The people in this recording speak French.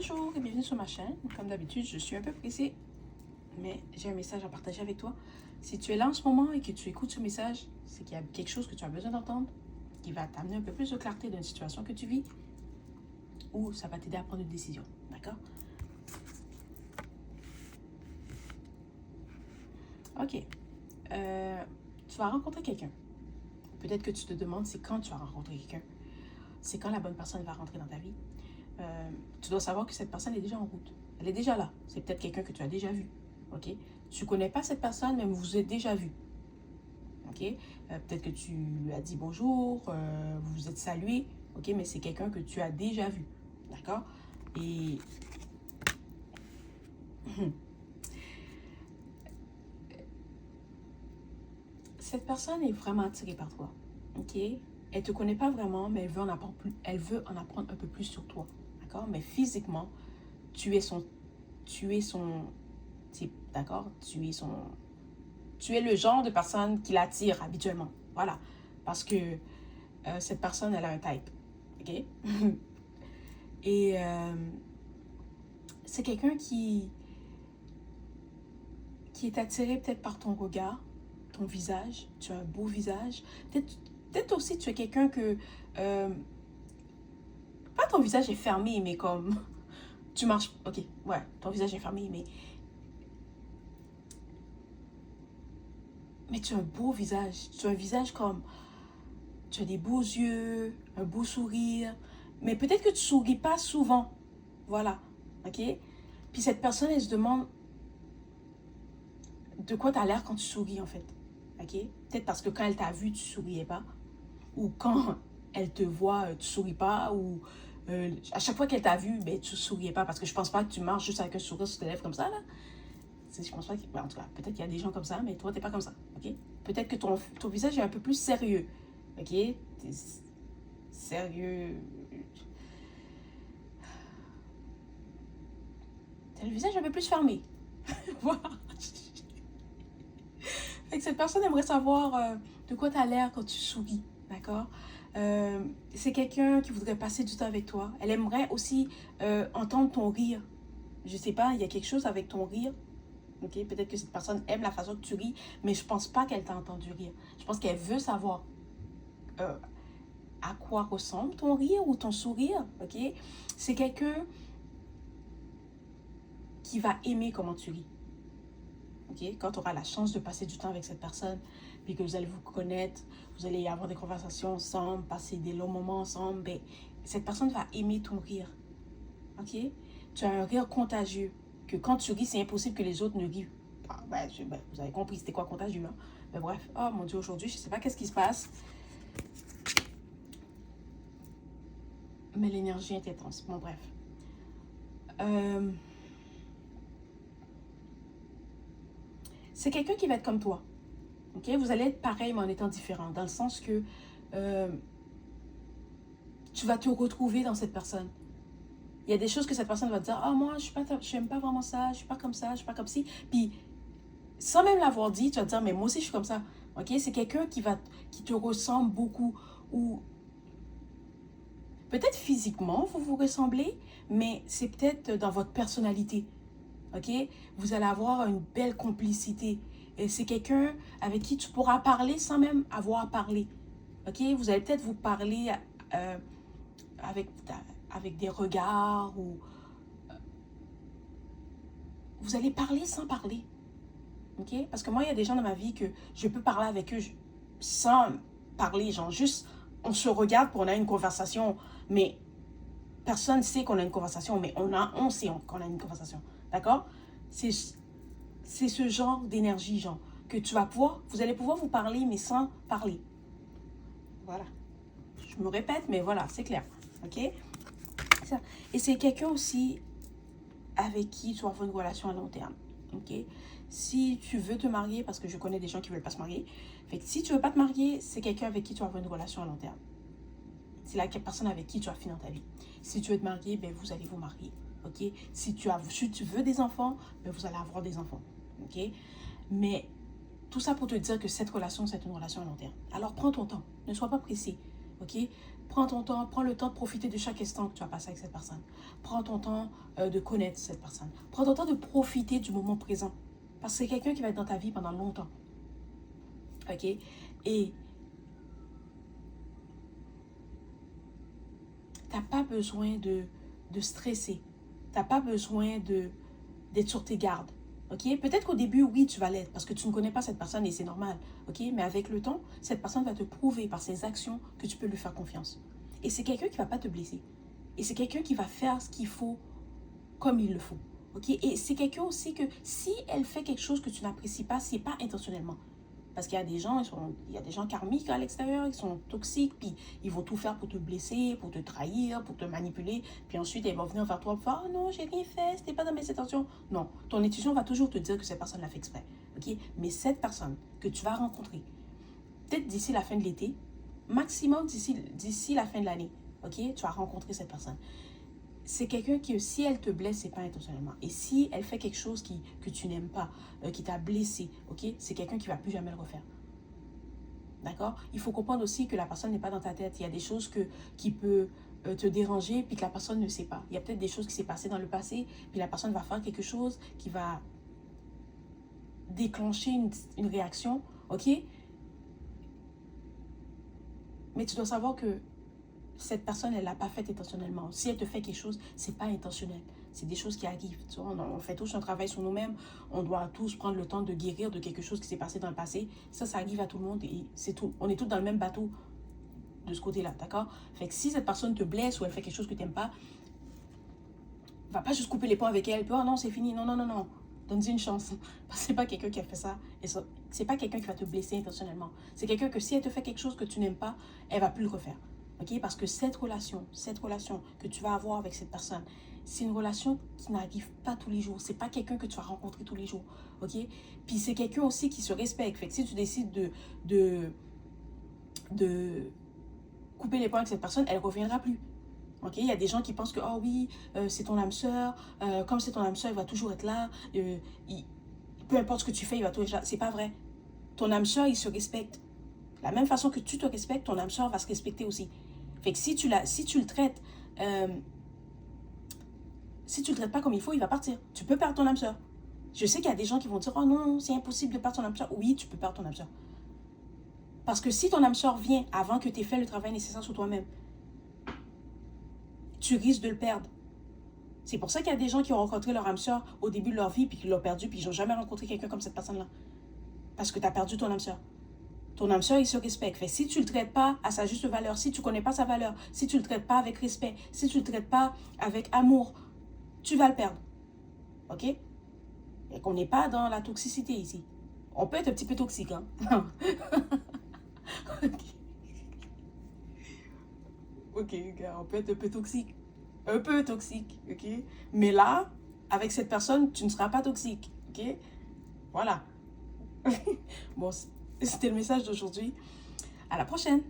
Bonjour et bienvenue sur ma chaîne. Comme d'habitude, je suis un peu pressée, mais j'ai un message à partager avec toi. Si tu es là en ce moment et que tu écoutes ce message, c'est qu'il y a quelque chose que tu as besoin d'entendre, qui va t'amener un peu plus de clarté dans une situation que tu vis, ou ça va t'aider à prendre une décision. D'accord? Ok. Tu vas rencontrer quelqu'un. Peut-être que tu te demandes c'est quand tu vas rencontrer quelqu'un. C'est quand la bonne personne va rentrer dans ta vie. Tu dois savoir que cette personne est déjà en route. Elle est déjà là. C'est peut-être quelqu'un que tu as déjà vu. Ok? Tu ne connais pas cette personne, mais vous vous êtes déjà vu. Ok? Peut-être que tu lui as dit bonjour, vous vous êtes salué. Ok? Mais c'est quelqu'un que tu as déjà vu. D'accord? Et cette personne est vraiment attirée par toi. Ok? Elle ne te connaît pas vraiment, mais elle veut en apprendre un peu plus sur toi. D'accord? Mais physiquement, tu es son type. D'accord? Tu es le genre de personne qui l'attire habituellement. Voilà. Parce que cette personne, elle a un type. OK? Et c'est quelqu'un qui est attiré peut-être par ton regard, ton visage. Tu as un beau visage. Peut-être aussi tu es quelqu'un que... pas ton visage est fermé, mais comme... Tu marches... Ok, ouais, ton visage est fermé, mais tu as un beau visage. Tu as un visage comme... Tu as des beaux yeux, un beau sourire. Mais peut-être que tu souris pas souvent. Voilà. OK? Puis cette personne, elle se demande de quoi tu as l'air quand tu souris, en fait. OK? Peut-être parce que quand elle t'a vu, tu souriais pas. Ou quand elle te voit, tu souris pas. Ou à chaque fois qu'elle t'a vu, ben, tu souriais pas. Parce que je pense pas que tu marches juste avec un sourire sur tes lèvres comme ça, là. Je pense pas que... Ben, en tout cas, peut-être qu'il y a des gens comme ça, mais toi, t'es pas comme ça. OK? Peut-être que ton visage est un peu plus sérieux. OK? T'es sérieux. T'as le visage un peu plus fermé. Voilà. Fait que cette personne aimerait savoir de quoi tu as l'air quand tu souris, d'accord? C'est quelqu'un qui voudrait passer du temps avec toi. Elle aimerait aussi entendre ton rire. Je sais pas, il y a quelque chose avec ton rire. Ok, peut-être que cette personne aime la façon que tu ris, mais je pense pas qu'elle t'a entendu rire. Je pense qu'elle veut savoir euh, à quoi ressemble ton rire ou ton sourire. Ok, c'est quelqu'un qui va aimer comment tu ris. Okay? Quand tu auras la chance de passer du temps avec cette personne, puis que vous allez vous connaître, vous allez avoir des conversations ensemble, passer des longs moments ensemble, ben, cette personne va aimer ton rire. Ok? Tu as un rire contagieux, que quand tu ris, c'est impossible que les autres ne rient. Ah, vous avez compris, c'était quoi contagieux, hein? Mais bref, oh mon Dieu, aujourd'hui, je ne sais pas qu'est-ce qui se passe, mais l'énergie est intense. Bon, bref. C'est quelqu'un qui va être comme toi. Okay? Vous allez être pareil, mais en étant différent, dans le sens que tu vas te retrouver dans cette personne. Il y a des choses que cette personne va te dire, ah, moi, je n'aime pas vraiment ça, je suis pas comme ça, je suis pas comme ci. Puis, sans même l'avoir dit, tu vas te dire, mais moi aussi, je suis comme ça. Ok? C'est quelqu'un qui te ressemble beaucoup. Ou peut-être physiquement, vous vous ressemblez, mais c'est peut-être dans votre personnalité. Ok? Vous allez avoir une belle complicité. Et c'est quelqu'un avec qui tu pourras parler sans même avoir à parler. Ok? Vous allez peut-être vous parler avec des regards ou vous allez parler sans parler. Ok? Parce que moi, il y a des gens dans ma vie que je peux parler avec eux sans parler. Genre juste, on se regarde pour on a une conversation. Mais personne ne sait qu'on a une conversation. Mais on sait qu'on a une conversation. D'accord? C'est ce genre d'énergie, genre, que vous allez pouvoir vous parler, mais sans parler. Voilà. Je me répète, mais voilà, c'est clair. Ok? Et c'est quelqu'un aussi avec qui tu vas avoir une relation à long terme. Ok? Si tu veux te marier, parce que je connais des gens qui ne veulent pas se marier, fait que si tu ne veux pas te marier, c'est quelqu'un avec qui tu vas avoir une relation à long terme. C'est la personne avec qui tu vas finir ta vie. Si tu veux te marier, ben vous allez vous marier. Ok? Si tu veux des enfants, ben vous allez avoir des enfants. Ok? Mais tout ça pour te dire que cette relation, c'est une relation à long terme. Alors prends ton temps. Ne sois pas pressé. Ok? Prends ton temps, prends le temps de profiter de chaque instant que tu as passé avec cette personne. Prends ton temps de connaître cette personne. Prends ton temps de profiter du moment présent. Parce que c'est quelqu'un qui va être dans ta vie pendant longtemps. OK? Et tu n'as pas besoin de stresser. Tu n'as pas besoin d'être sur tes gardes. OK? Peut-être qu'au début, oui, tu vas l'être parce que tu ne connais pas cette personne et c'est normal. OK? Mais avec le temps, cette personne va te prouver par ses actions que tu peux lui faire confiance. Et c'est quelqu'un qui ne va pas te blesser. Et c'est quelqu'un qui va faire ce qu'il faut comme il le faut. OK? Et c'est quelqu'un aussi que si elle fait quelque chose que tu n'apprécies pas, ce n'est pas intentionnellement. Parce qu'il y a des gens, il y a des gens karmiques à l'extérieur, ils sont toxiques, puis ils vont tout faire pour te blesser, pour te trahir, pour te manipuler. Puis ensuite, ils vont venir vers toi pour faire « Oh non, j'ai rien fait, c'était pas dans mes intentions. » Non, ton intuition va toujours te dire que cette personne l'a fait exprès. OK? Mais cette personne que tu vas rencontrer, peut-être d'ici la fin de l'été, maximum d'ici la fin de l'année, OK? Tu vas rencontrer cette personne. C'est quelqu'un qui, si elle te blesse, c'est pas intentionnellement. Et si elle fait quelque chose que tu n'aimes pas, qui t'a blessé, ok, c'est quelqu'un qui va plus jamais le refaire. D'accord? Il faut comprendre aussi que la personne n'est pas dans ta tête. Il y a des choses qui peuvent te déranger, puis que la personne ne sait pas. Il y a peut-être des choses qui s'est passées dans le passé, puis la personne va faire quelque chose qui va déclencher une réaction, ok? Mais tu dois savoir que cette personne, elle ne l'a pas fait intentionnellement. Si elle te fait quelque chose, ce n'est pas intentionnel. C'est des choses qui arrivent. Tu vois, on fait tous un travail sur nous-mêmes. On doit tous prendre le temps de guérir de quelque chose qui s'est passé dans le passé. Ça arrive à tout le monde et c'est tout. On est tous dans le même bateau de ce côté-là, d'accord? Fait que si cette personne te blesse ou elle fait quelque chose que tu n'aimes pas, va pas juste couper les ponts avec elle. Puis, oh non, c'est fini. Non, non, non, non. Donne-lui une chance. Parce que ce n'est pas quelqu'un qui a fait ça. Et ce n'est pas quelqu'un qui va te blesser intentionnellement. C'est quelqu'un que si elle te fait quelque chose que tu n'aimes pas, elle ne va plus le refaire. Okay? Parce que cette relation que tu vas avoir avec cette personne, c'est une relation qui n'arrive pas tous les jours. C'est pas quelqu'un que tu vas rencontrer tous les jours. Okay? Puis c'est quelqu'un aussi qui se respecte. Fait que si tu décides de couper les ponts avec cette personne, elle ne reviendra plus. Okay? Il y a des gens qui pensent que, oh oui, c'est ton âme sœur. Comme c'est ton âme sœur, il va toujours être là. Peu importe ce que tu fais, il va toujours être là. C'est pas vrai. Ton âme sœur, il se respecte. De la même façon que tu te respectes, ton âme sœur va se respecter aussi. Fait que si tu le traites pas comme il faut, il va partir. Tu peux perdre ton âme sœur. Je sais qu'il y a des gens qui vont dire, oh non, c'est impossible de perdre ton âme sœur. Oui, tu peux perdre ton âme sœur. Parce que si ton âme sœur vient avant que tu aies fait le travail nécessaire sur toi-même, tu risques de le perdre. C'est pour ça qu'il y a des gens qui ont rencontré leur âme sœur au début de leur vie, puis qui l'ont perdu, puis ils n'ont jamais rencontré quelqu'un comme cette personne-là. Parce que tu as perdu ton âme sœur. Ton âme sœur, il se respecte. Fait, si tu ne le traites pas à sa juste valeur, si tu ne connais pas sa valeur, si tu ne le traites pas avec respect, si tu ne le traites pas avec amour, tu vas le perdre. OK? Et qu'on n'est pas dans la toxicité ici. On peut être un petit peu toxique, hein? OK, gars, on peut être un peu toxique. Un peu toxique, OK? Mais là, avec cette personne, tu ne seras pas toxique, OK? Voilà. Bon, c'était le message d'aujourd'hui. À la prochaine!